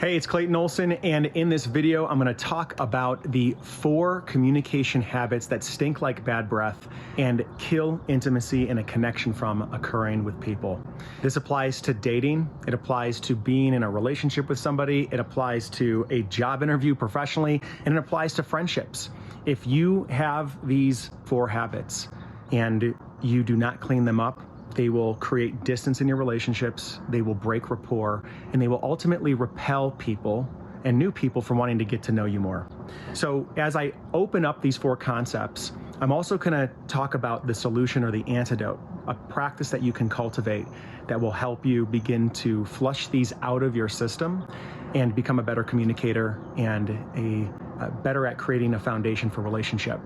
Hey, it's Clayton Olson, and in this video, I'm gonna talk about the 4 communication habits that stink like bad breath and kill intimacy and a connection from occurring with people. This applies to dating, it applies to being in a relationship with somebody, it applies to a job interview professionally, and it applies to friendships. If you have these 4 habits and you do not clean them up, they will create distance in your relationships, they will break rapport, and they will ultimately repel people and new people from wanting to get to know you more. So as I open up these 4 concepts, I'm also gonna talk about the solution or the antidote, a practice that you can cultivate that will help you begin to flush these out of your system and become a better communicator and better at creating a foundation for relationship.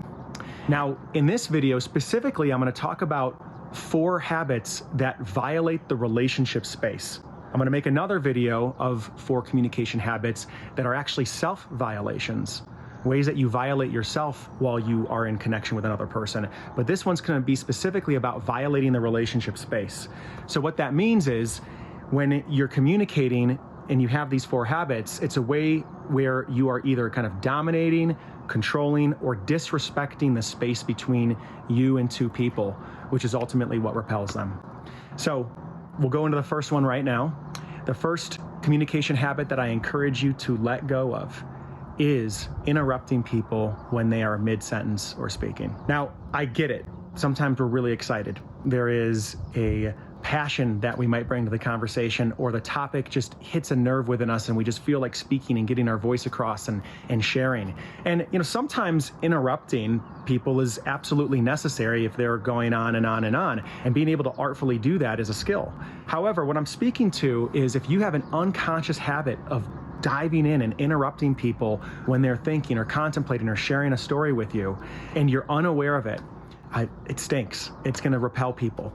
Now, in this video specifically, I'm gonna talk about 4 habits that violate the relationship space. I'm gonna make another video of 4 communication habits that are actually self-violations, ways that you violate yourself while you are in connection with another person. But this one's gonna be specifically about violating the relationship space. So what that means is when you're communicating and you have these 4 habits, it's a way where you are either kind of dominating, controlling, or disrespecting the space between you and 2 people, which is ultimately what repels them. So we'll go into the first one right now. The first communication habit that I encourage you to let go of is interrupting people when they are mid-sentence or speaking. Now, I get it. Sometimes we're really excited. There is a passion that we might bring to the conversation, or the topic just hits a nerve within us and we just feel like speaking and getting our voice across and sharing. And sometimes interrupting people is absolutely necessary if they're going on and on and on, and being able to artfully do that is a skill. However, what I'm speaking to is if you have an unconscious habit of diving in and interrupting people when they're thinking or contemplating or sharing a story with you, and you're unaware of it, it stinks. It's going to repel people.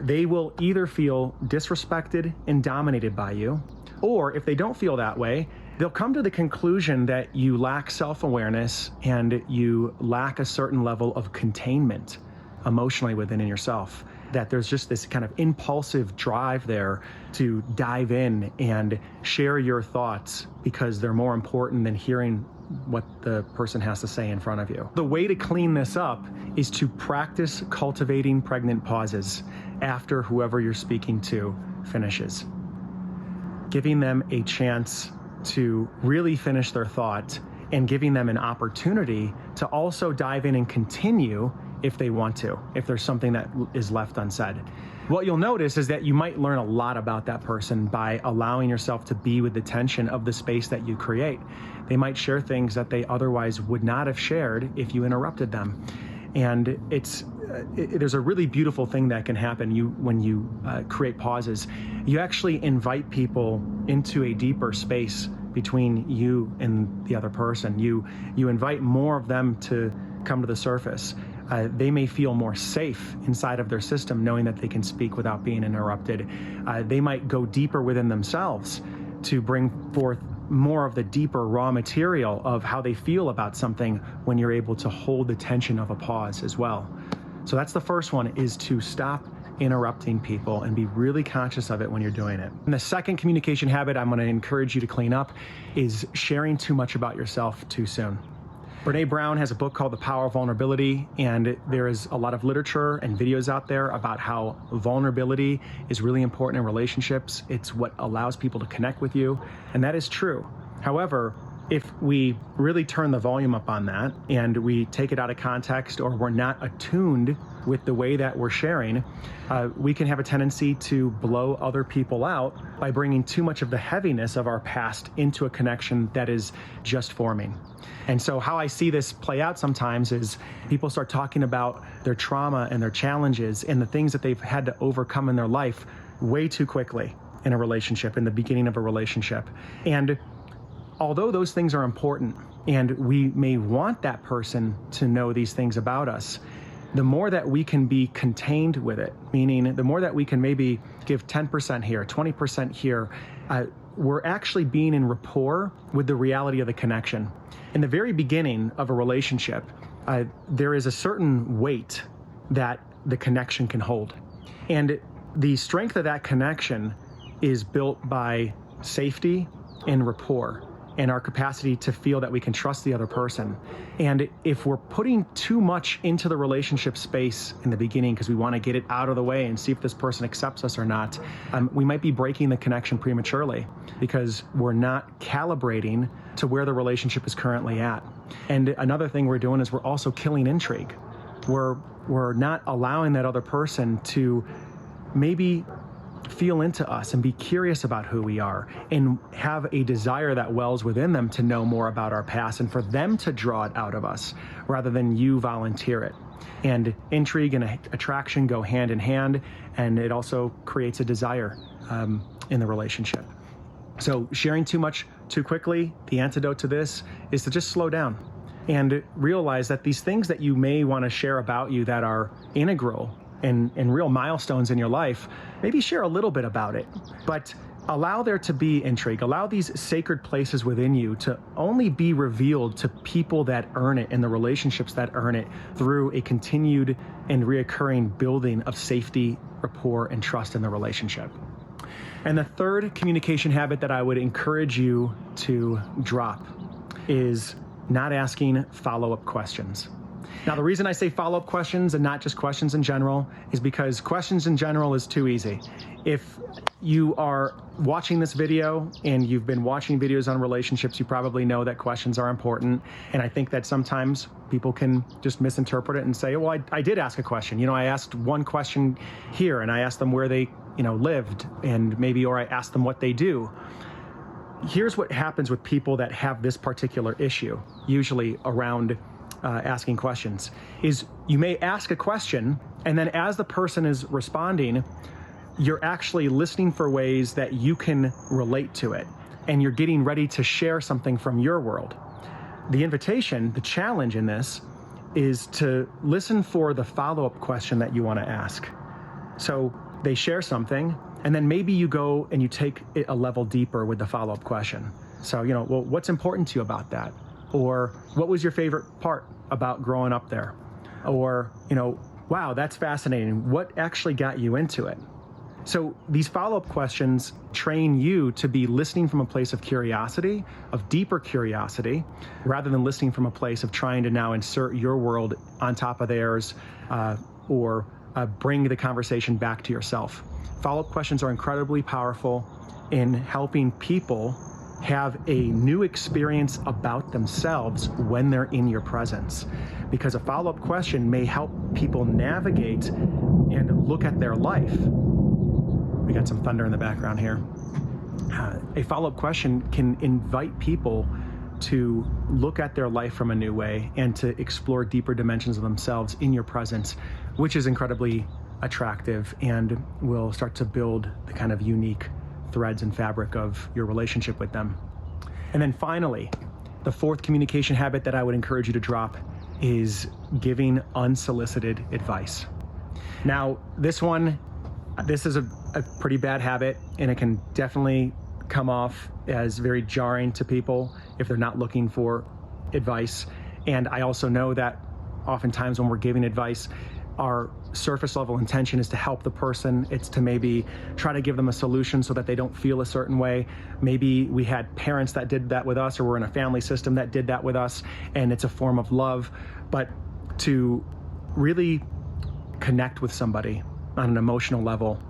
They will either feel disrespected and dominated by you, or if they don't feel that way, they'll come to the conclusion that you lack self-awareness and you lack a certain level of containment emotionally within yourself, that there's just this kind of impulsive drive there to dive in and share your thoughts because they're more important than hearing what the person has to say in front of you. The way to clean this up is to practice cultivating pregnant pauses after whoever you're speaking to finishes. Giving them a chance to really finish their thought and giving them an opportunity to also dive in and continue if they want to, if there's something that is left unsaid. What you'll notice is that you might learn a lot about that person by allowing yourself to be with the tension of the space that you create. They might share things that they otherwise would not have shared if you interrupted them. And there's a really beautiful thing that can happen when you create pauses. You actually invite people into a deeper space between you and the other person. You invite more of them to come to the surface. They may feel more safe inside of their system knowing that they can speak without being interrupted. They might go deeper within themselves to bring forth more of the deeper raw material of how they feel about something when you're able to hold the tension of a pause as well. So that's the first one, is to stop interrupting people and be really conscious of it when you're doing it. And the second communication habit I'm going to encourage you to clean up is sharing too much about yourself too soon. Brene Brown has a book called The Power of Vulnerability, and there is a lot of literature and videos out there about how vulnerability is really important in relationships. It's what allows people to connect with you, and that is true. However, if we really turn the volume up on that and we take it out of context, or we're not attuned with the way that we're sharing, we can have a tendency to blow other people out by bringing too much of the heaviness of our past into a connection that is just forming. And so how I see this play out sometimes is people start talking about their trauma and their challenges and the things that they've had to overcome in their life way too quickly in a relationship, in the beginning of a relationship. And although those things are important and we may want that person to know these things about us, the more that we can be contained with it, meaning the more that we can maybe give 10% here, 20% here, we're actually being in rapport with the reality of the connection. In the very beginning of a relationship, there is a certain weight that the connection can hold. And the strength of that connection is built by safety in rapport and our capacity to feel that we can trust the other person. And if we're putting too much into the relationship space in the beginning because we want to get it out of the way and see if this person accepts us or not, we might be breaking the connection prematurely because we're not calibrating to where the relationship is currently at. And another thing we're doing is we're also killing intrigue. We're not allowing that other person to maybe feel into us and be curious about who we are and have a desire that wells within them to know more about our past and for them to draw it out of us rather than you volunteer it. And intrigue and attraction go hand in hand, and it also creates a desire in the relationship. So sharing too much too quickly, the antidote to this is to just slow down and realize that these things that you may want to share about you that are integral and real milestones in your life, maybe share a little bit about it, but allow there to be intrigue. Allow these sacred places within you to only be revealed to people that earn it and the relationships that earn it through a continued and reoccurring building of safety, rapport, and trust in the relationship. And the third communication habit that I would encourage you to drop is not asking follow-up questions. Now, the reason I say follow-up questions and not just questions in general is because questions in general is too easy. If you are watching this video and you've been watching videos on relationships, you probably know that questions are important. And I think that sometimes people can just misinterpret it and say, well, I did ask a question. I asked one question here and I asked them where they, lived and maybe, or I asked them what they do. Here's what happens with people that have this particular issue, usually around asking questions, is you may ask a question and then as the person is responding, you're actually listening for ways that you can relate to it and you're getting ready to share something from your world. The invitation, the challenge in this is to listen for the follow-up question that you want to ask. So they share something and then maybe you go and you take it a level deeper with the follow-up question. So, well, what's important to you about that? Or what was your favorite part about growing up there? Or, wow, that's fascinating. What actually got you into it? So these follow-up questions train you to be listening from a place of curiosity, of deeper curiosity, rather than listening from a place of trying to now insert your world on top of theirs or bring the conversation back to yourself. Follow-up questions are incredibly powerful in helping people have a new experience about themselves when they're in your presence. Because a follow-up question may help people navigate and look at their life. We got some thunder in the background here. A follow-up question can invite people to look at their life from a new way and to explore deeper dimensions of themselves in your presence, which is incredibly attractive and will start to build the kind of unique threads and fabric of your relationship with them. And then finally, the fourth communication habit that I would encourage you to drop is giving unsolicited advice. Now, this is a pretty bad habit, and it can definitely come off as very jarring to people if they're not looking for advice. And I also know that oftentimes when we're giving advice, our surface level intention is to help the person. It's to maybe try to give them a solution so that they don't feel a certain way. Maybe we had parents that did that with us, or we're in a family system that did that with us, and it's a form of love. But to really connect with somebody on an emotional level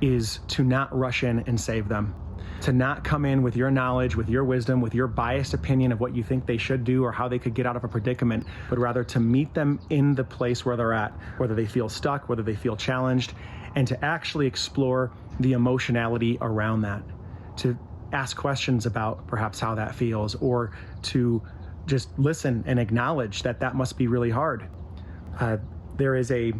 is to not rush in and save them. To not come in with your knowledge, with your wisdom, with your biased opinion of what you think they should do or how they could get out of a predicament, but rather to meet them in the place where they're at, whether they feel stuck, whether they feel challenged, and to actually explore the emotionality around that. To ask questions about perhaps how that feels, or to just listen and acknowledge that that must be really hard. There is a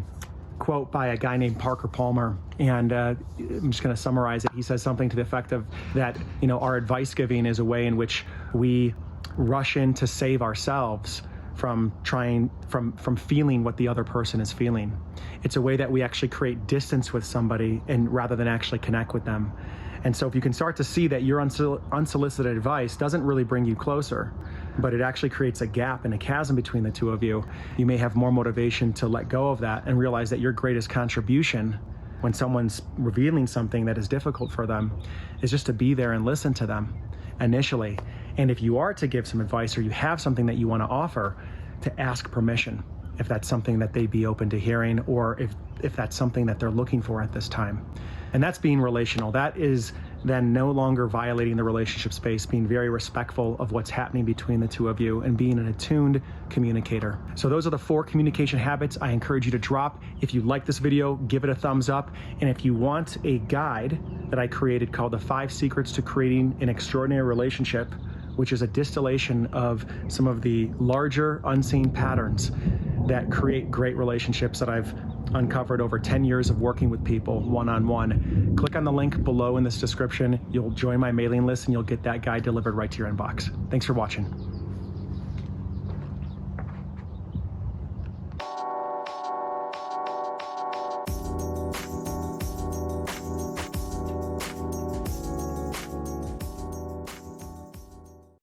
quote by a guy named Parker Palmer, and I'm just going to summarize it. He says something to the effect of that, our advice giving is a way in which we rush in to save ourselves from feeling what the other person is feeling. It's a way that we actually create distance with somebody and rather than actually connect with them. And so if you can start to see that your unsolicited advice doesn't really bring you closer, but it actually creates a gap and a chasm between the two of you, you may have more motivation to let go of that and realize that your greatest contribution when someone's revealing something that is difficult for them is just to be there and listen to them initially. And if you are to give some advice or you have something that you want to offer, to ask permission if that's something that they'd be open to hearing, or if that's something that they're looking for at this time. And that's being relational. That is then no longer violating the relationship space, being very respectful of what's happening between the two of you and being an attuned communicator. So those are the 4 communication habits I encourage you to drop. If you like this video, give it a thumbs up. And if you want a guide that I created called The 5 Secrets to Creating an Extraordinary Relationship, which is a distillation of some of the larger unseen patterns that create great relationships that I've uncovered over 10 years of working with people one-on-one. Click on the link below in this description. You'll join my mailing list and you'll get that guide delivered right to your inbox. Thanks for watching.